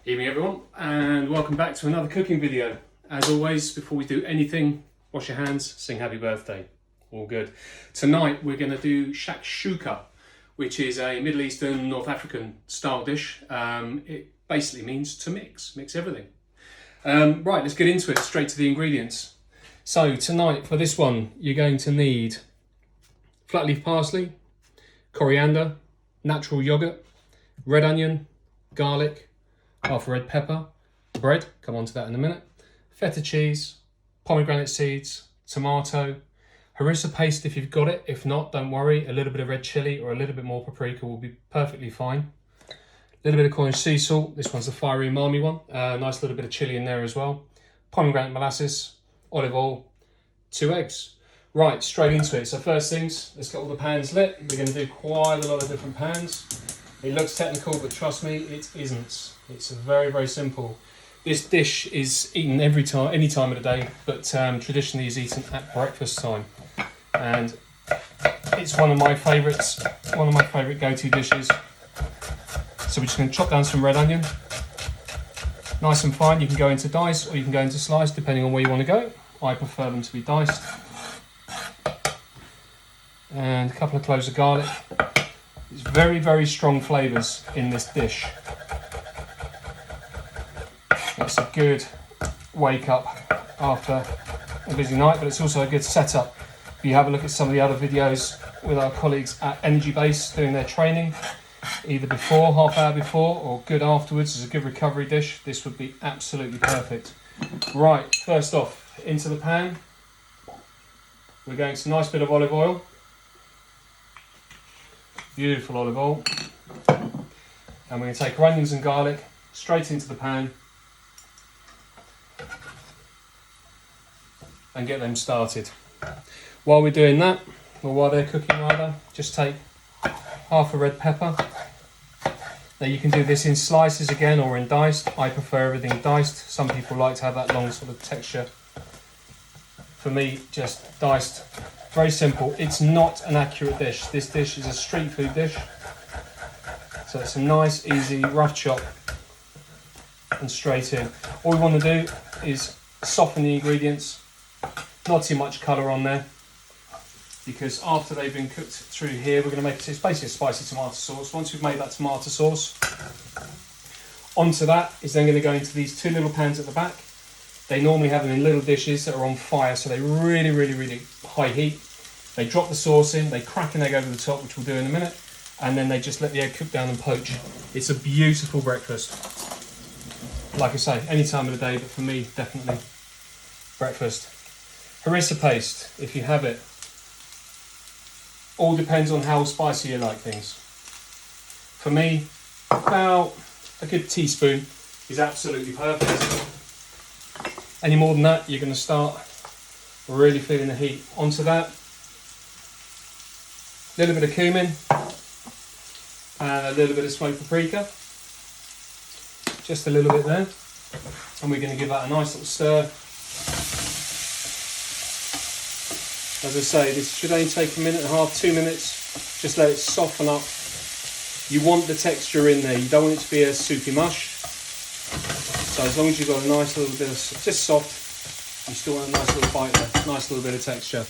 Evening everyone, and welcome back to another cooking video. As always, before we do anything, wash your hands, sing happy birthday. All good. Tonight we're going to do Shakshouka, which is a Middle Eastern, North African style dish. It basically means to mix everything. Right, let's get into it, straight to the ingredients. So tonight for this one, you're going to need flat leaf parsley, coriander, natural yogurt, red onion, garlic, half a red pepper, bread, come on to that in a minute, feta cheese, pomegranate seeds, tomato, harissa paste if you've got it. If not, don't worry, a little bit of red chilli or a little bit more paprika will be perfectly fine. A little bit of Cornish sea salt, this one's the fiery umami one, nice little bit of chilli in there as well, pomegranate molasses, olive oil, 2 eggs. Right, straight into it. So first things, let's get all the pans lit. We're going to do quite a lot of different pans. It looks technical, but trust me, it isn't. It's very, very simple. This dish is eaten any time of the day, but traditionally is eaten at breakfast time. And it's one of my favourites, one of my favourite go-to dishes. So we're just going to chop down some red onion. Nice and fine. You can go into dice or you can go into slice, depending on where you want to go. I prefer them to be diced. And a couple of cloves of garlic. It's very, very strong flavours in this dish. It's a good wake up after a busy night, but it's also a good setup. If you have a look at some of the other videos with our colleagues at Energy Base doing their training, either before, half hour before, or good afterwards as a good recovery dish, this would be absolutely perfect. Right, first off, into the pan, we're going to a nice bit of olive oil. Beautiful olive oil. And we're going to take our onions and garlic straight into the pan and get them started. While we're doing that, or while they're cooking rather, just take half a red pepper. Now you can do this in slices again or in diced. I prefer everything diced. Some people like to have that long sort of texture. For me, just diced. Very simple. It's not an accurate dish. This dish is a street food dish. So it's a nice, easy, rough chop and straight in. All we want to do is soften the ingredients. Not too much colour on there, because after they've been cooked through here, we're going to make it, it's basically a spicy tomato sauce. Once we've made that tomato sauce, onto that is then going to go into these 2 little pans at the back. They normally have them in little dishes that are on fire, so they really, really, really high heat. They drop the sauce in, they crack an egg over the top, which we'll do in a minute, and then they just let the egg cook down and poach. It's a beautiful breakfast. Like I say, any time of the day, but for me, definitely breakfast. Harissa paste, if you have it. All depends on how spicy you like things. For me, about a good teaspoon is absolutely perfect. Any more than that, you're going to start really feeling the heat. Onto that, a little bit of cumin and a little bit of smoked paprika. Just a little bit there. And we're going to give that a nice little stir. As I say, this should only take 1.5 minutes, 2 minutes. Just let it soften up. You want the texture in there. You don't want it to be a soupy mush. So as long as you've got a nice little bit of, just soft, you still want a nice little bite there, nice little bit of texture.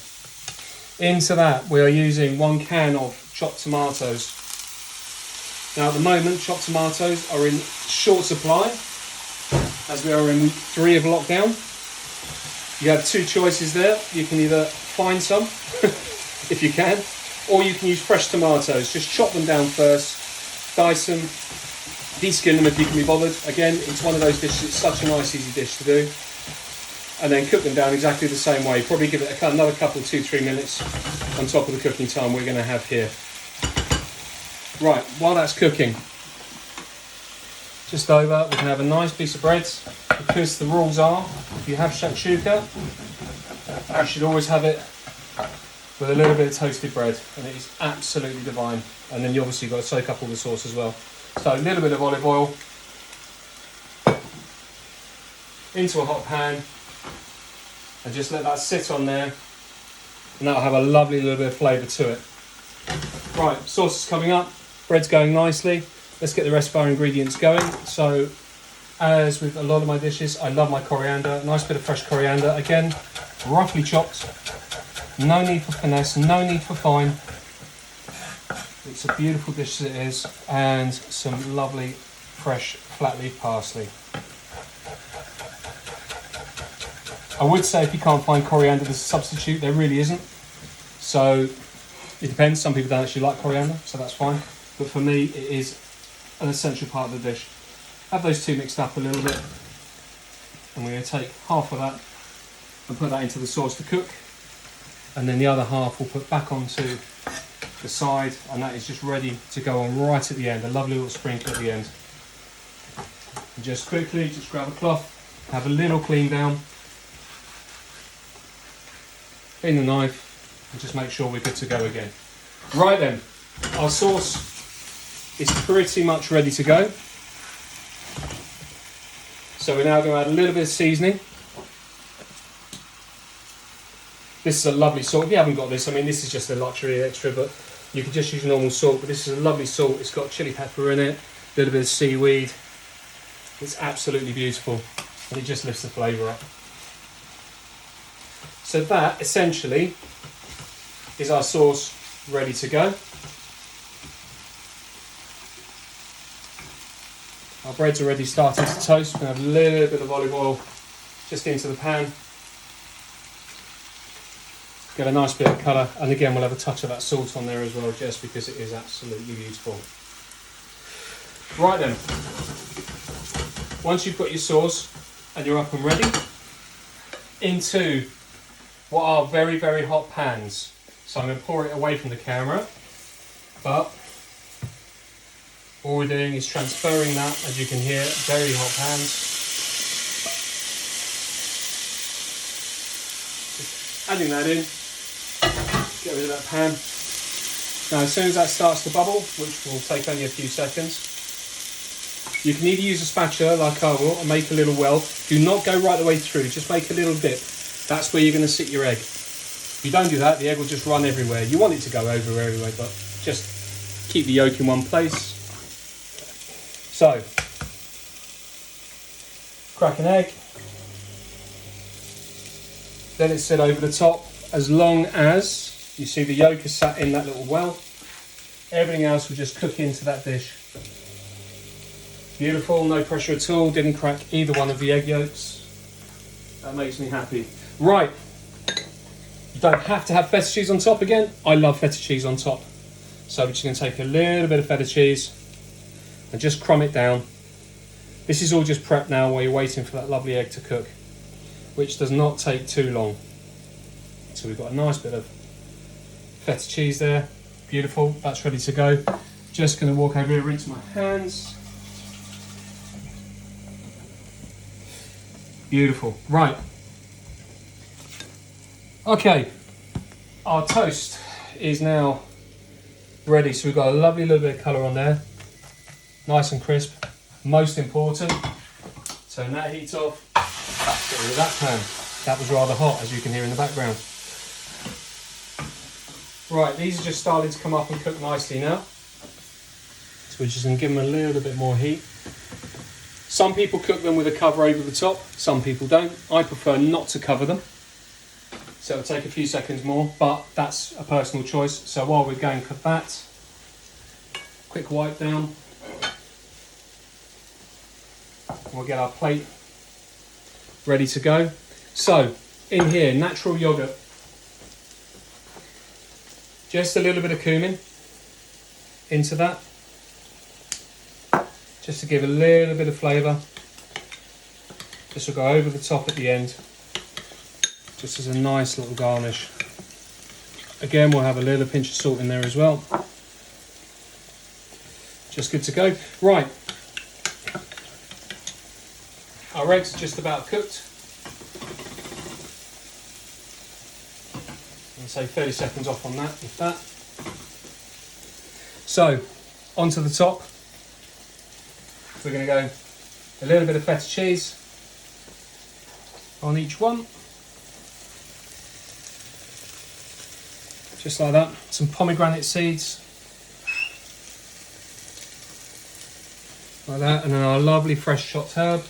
Into that, we are using 1 can of chopped tomatoes. Now at the moment, chopped tomatoes are in short supply, as we are in week 3 of lockdown. You have 2 choices there. You can either find some, if you can, or you can use fresh tomatoes. Just chop them down first, dice them, deskin them if you can be bothered. Again, it's one of those dishes, it's such a nice easy dish to do. And then cook them down exactly the same way. Probably give it another couple, 2-3 minutes on top of the cooking time we're going to have here. Right, while that's cooking, just over, we can have a nice piece of bread, because the rules are, if you have shakshuka, you should always have it with a little bit of toasted bread, and it is absolutely divine. And then you obviously got to soak up all the sauce as well. So a little bit of olive oil into a hot pan, and just let that sit on there, and that'll have a lovely little bit of flavour to it. Right, sauce is coming up, bread's going nicely. Let's get the rest of our ingredients going. So as with a lot of my dishes, I love my coriander. Nice bit of fresh coriander. Again, roughly chopped. No need for finesse, no need for fine. It's a beautiful dish as it is. And some lovely fresh flat leaf parsley. I would say if you can't find coriander as a substitute, there really isn't. So it depends. Some people don't actually like coriander, so that's fine. But for me, it is an essential part of the dish. Have those two mixed up a little bit. And we're going to take half of that and put that into the sauce to cook. And then the other half we'll put back onto the side, and that is just ready to go on right at the end. A lovely little sprinkle at the end. And just quickly, just grab a cloth, have a little clean down. In the knife, and just make sure we're good to go again. Right then, our sauce is pretty much ready to go. So we're now going to add a little bit of seasoning. This is a lovely salt. If you haven't got this, I mean, this is just a luxury extra, but you can just use normal salt. But this is a lovely salt. It's got chili pepper in it, a little bit of seaweed. It's absolutely beautiful, and it just lifts the flavour up. So that essentially is our sauce ready to go. Our bread's already starting to toast. We're going to have a little bit of olive oil just into the pan. Get a nice bit of colour, and again we'll have a touch of that salt on there as well, just because it is absolutely beautiful. Right then, once you've got your sauce and you're up and ready, into what are very, very hot pans. So I'm going to pour it away from the camera, but all we're doing is transferring that, as you can hear, very hot pans. Just adding that in, get rid of that pan. Now as soon as that starts to bubble, which will take only a few seconds, you can either use a spatula like I will and make a little well. Do not go right the way through, just make a little dip. That's where you're going to sit your egg. If you don't do that, the egg will just run everywhere. You want it to go over everywhere, but just keep the yolk in one place. So, crack an egg. Let it sit over the top as long as you see the yolk is sat in that little well. Everything else will just cook into that dish. Beautiful, no pressure at all. Didn't crack either one of the egg yolks. That makes me happy. Right, you don't have to have feta cheese on top again. I love feta cheese on top. So we're just going to take a little bit of feta cheese and just crumb it down. This is all just prep now while you're waiting for that lovely egg to cook, which does not take too long. So we've got a nice bit of feta cheese there. Beautiful, that's ready to go. Just going to walk over here, rinse my hands. Beautiful, right. Okay, our toast is now ready. So we've got a lovely little bit of colour on there. Nice and crisp. Most important, turn that heat off. Get rid of that pan. That was rather hot, as you can hear in the background. Right, these are just starting to come up and cook nicely now. So we're just going to give them a little bit more heat. Some people cook them with a cover over the top. Some people don't. I prefer not to cover them. So it'll take a few seconds more, but that's a personal choice. So while we're going for that, quick wipe down. We'll get our plate ready to go. So in here, natural yogurt. Just a little bit of cumin into that. Just to give a little bit of flavour. This will go over the top at the end, just as a nice little garnish. Again, we'll have a little pinch of salt in there as well. Just good to go. Right, our eggs are just about cooked. I'll say 30 seconds off on that, if that. So, onto the top. We're going to go a little bit of feta cheese on each one. Just like that. Some pomegranate seeds. like that, and then our lovely fresh chopped herb.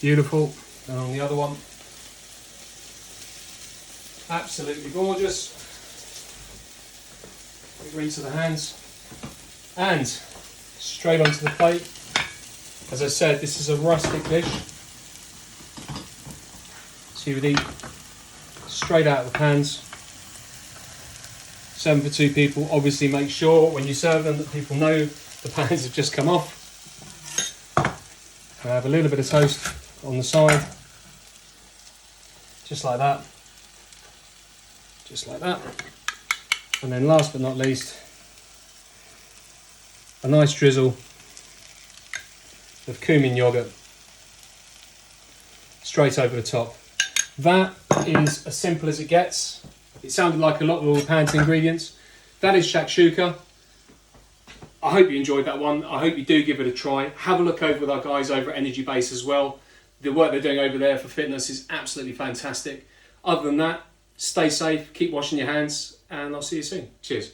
Beautiful. And on the other one, absolutely gorgeous. Rinse of the hands, and straight onto the plate. As I said, this is a rustic dish, so you would eat straight out of the pans. 7 for 2 people. Obviously make sure when you serve them that people know the pans have just come off. I have a little bit of toast on the side, just like that, just like that. And then last but not least, a nice drizzle of cumin yogurt straight over the top. That is as simple as it gets. It sounded like a lot of all the pans ingredients. That is shakshuka. I hope you enjoyed that one. I hope you do give it a try. Have a look over with our guys over at Energy Base as well. The work they're doing over there for fitness is absolutely fantastic. Other than that, stay safe, keep washing your hands, and I'll see you soon. Cheers.